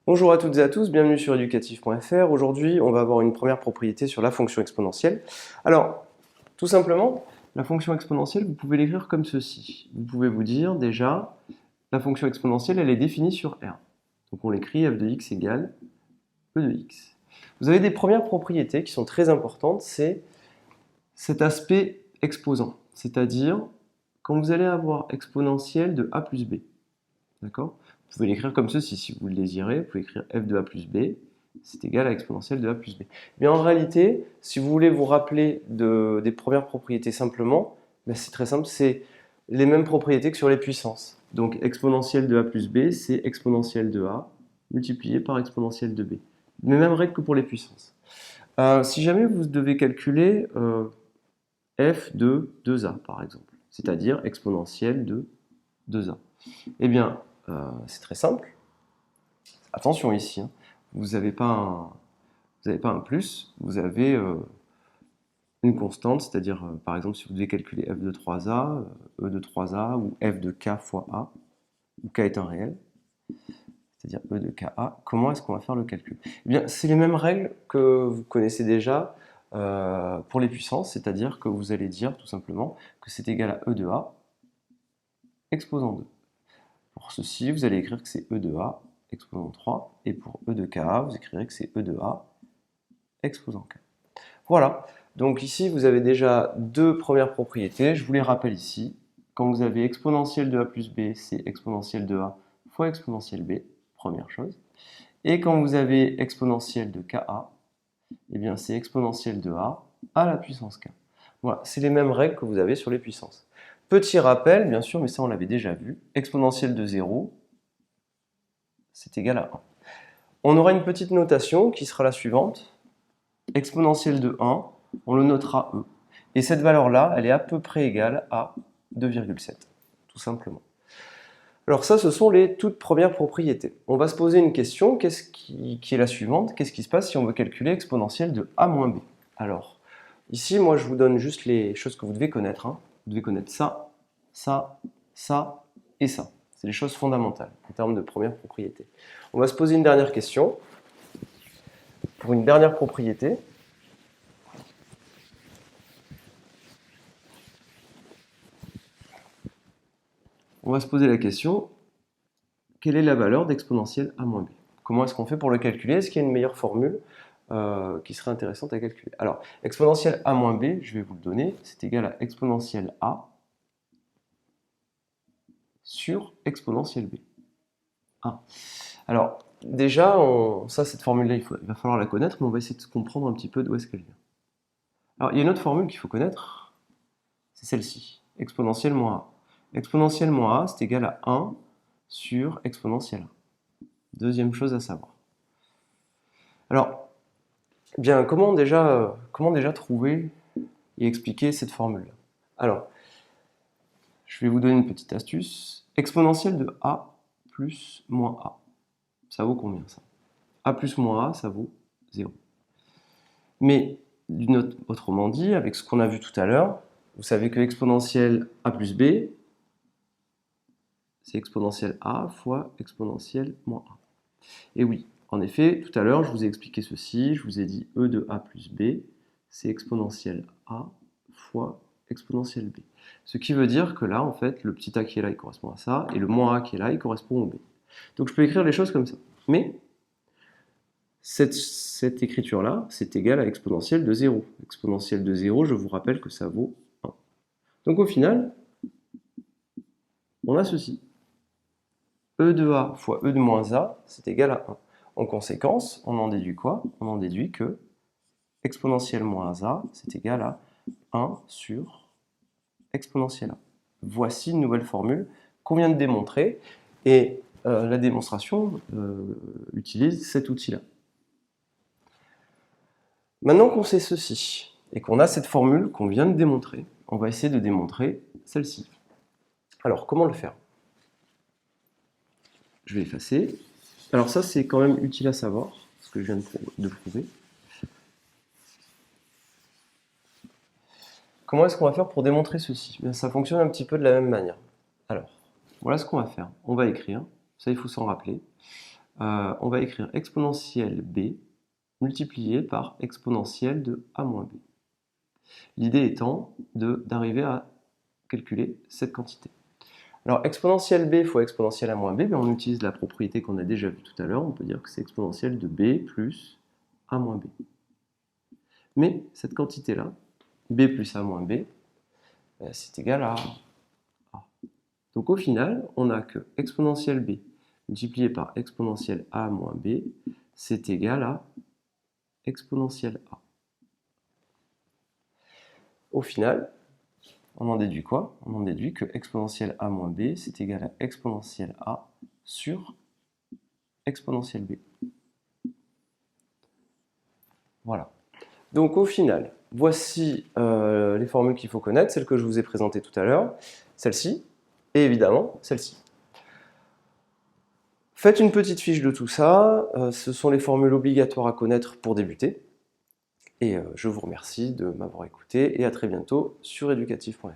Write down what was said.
Bonjour à toutes et à tous, bienvenue sur educatif.fr. Aujourd'hui, on va avoir une première propriété sur la fonction exponentielle. Alors, tout simplement, la fonction exponentielle, vous pouvez l'écrire comme ceci. Vous pouvez vous dire déjà, la fonction exponentielle, elle est définie sur R. Donc on l'écrit f de x égale e de x. Vous avez des premières propriétés qui sont très importantes, c'est cet aspect exposant, c'est-à-dire quand vous allez avoir exponentielle de a plus b. D'accord? Vous pouvez l'écrire comme ceci si vous le désirez. Vous pouvez écrire f de a plus b, c'est égal à exponentielle de a plus b. Mais en réalité, si vous voulez vous rappeler des premières propriétés simplement, ben c'est très simple, c'est les mêmes propriétés que sur les puissances. Donc exponentielle de a plus b, c'est exponentielle de a multiplié par exponentielle de b. Les mêmes règles que pour les puissances. Si jamais vous devez calculer f de 2a par exemple, c'est-à-dire exponentielle de 2a. Eh bien, c'est très simple. Attention ici, hein. Vous n'avez pas un plus, vous avez une constante, c'est-à-dire, par exemple, si vous devez calculer f de 3a, e de 3a, ou f de k fois a, où k est un réel, c'est-à-dire e de ka, comment est-ce qu'on va faire le calcul? Eh bien, c'est les mêmes règles que vous connaissez déjà pour les puissances, c'est-à-dire que vous allez dire tout simplement que c'est égal à e de a exposant 2. Pour ceci, vous allez écrire que c'est e de a exposant 3, et pour e de ka, vous écrirez que c'est e de a exposant k. Voilà, donc ici vous avez déjà deux premières propriétés, je vous les rappelle ici. Quand vous avez exponentielle de a plus b, c'est exponentielle de a fois exponentielle b, première chose. Et quand vous avez exponentielle de ka, eh bien c'est exponentielle de a à la puissance k. Voilà, c'est les mêmes règles que vous avez sur les puissances. Petit rappel, bien sûr, mais ça on l'avait déjà vu, exponentielle de 0, c'est égal à 1. On aura une petite notation qui sera la suivante. Exponentielle de 1, on le notera e. Et cette valeur-là, elle est à peu près égale à 2,7, tout simplement. Alors ça, ce sont les toutes premières propriétés. On va se poser une question, qui est la suivante. Qu'est-ce qui se passe si on veut calculer exponentielle de a moins b? Alors, ici, moi, je vous donne juste les choses que vous devez connaître. Hein. Vous devez connaître ça, ça, ça et ça. C'est les choses fondamentales en termes de première propriété. On va se poser une dernière question. Pour une dernière propriété, on va se poser la question, quelle est la valeur d'exponentielle a moins b? Comment est-ce qu'on fait pour le calculer? Est-ce qu'il y a une meilleure formule qui serait intéressante à calculer? Alors, exponentielle a moins b, je vais vous le donner, c'est égal à exponentielle a sur exponentielle b. Ah. Alors, déjà, cette formule-là, il va falloir la connaître, mais on va essayer de comprendre un petit peu d'où est-ce qu'elle vient. Alors, il y a une autre formule qu'il faut connaître, c'est celle-ci, exponentielle moins a. Exponentielle moins a, c'est égal à 1 sur exponentielle a. Deuxième chose à savoir. Alors, bien, comment déjà trouver et expliquer cette formule-là? Alors, je vais vous donner une petite astuce. Exponentielle de a plus moins a. Ça vaut combien ça? A plus moins a, ça vaut 0. Mais, autrement dit, avec ce qu'on a vu tout à l'heure, vous savez que exponentielle a plus b, c'est exponentielle a fois exponentielle moins a. Et oui, en effet, tout à l'heure, je vous ai expliqué ceci, je vous ai dit e de a plus b, c'est exponentielle a fois exponentielle b. Ce qui veut dire que là, en fait, le petit a qui est là, il correspond à ça, et le moins a qui est là, il correspond au b. Donc je peux écrire les choses comme ça. Mais cette écriture-là, c'est égal à exponentielle de 0. Exponentielle de 0, je vous rappelle que ça vaut 1. Donc au final, on a ceci. E de a fois e de moins a, c'est égal à 1. En conséquence, on en déduit quoi? On en déduit que exponentielle moins a, c'est égal à 1 sur exponentielle a. Voici une nouvelle formule qu'on vient de démontrer, et la démonstration utilise cet outil-là. Maintenant qu'on sait ceci, et qu'on a cette formule qu'on vient de démontrer, on va essayer de démontrer celle-ci. Alors, comment le faire? Je vais effacer. Alors ça, c'est quand même utile à savoir, ce que je viens de prouver. Comment est-ce qu'on va faire pour démontrer ceci? Bien, ça fonctionne un petit peu de la même manière. Alors, voilà ce qu'on va faire. On va écrire, ça il faut s'en rappeler. on va écrire exponentielle b multiplié par exponentielle de a moins b. L'idée étant d'arriver à calculer cette quantité. Alors, exponentielle b fois exponentielle a moins b, on utilise la propriété qu'on a déjà vue tout à l'heure. On peut dire que c'est exponentielle de b plus a moins b. Mais cette quantité-là, b plus a moins b, c'est égal à a. Donc au final, on a que exponentielle b multiplié par exponentielle a moins b, c'est égal à exponentielle a. Au final, on en déduit quoi? On en déduit que exponentielle a moins b, c'est égal à exponentielle a sur exponentielle b. Voilà. Donc au final, voici les formules qu'il faut connaître, celles que je vous ai présentées tout à l'heure, celle-ci, et évidemment celle-ci. Faites une petite fiche de tout ça, ce sont les formules obligatoires à connaître pour débuter. Et je vous remercie de m'avoir écouté et à très bientôt sur educatif.fr.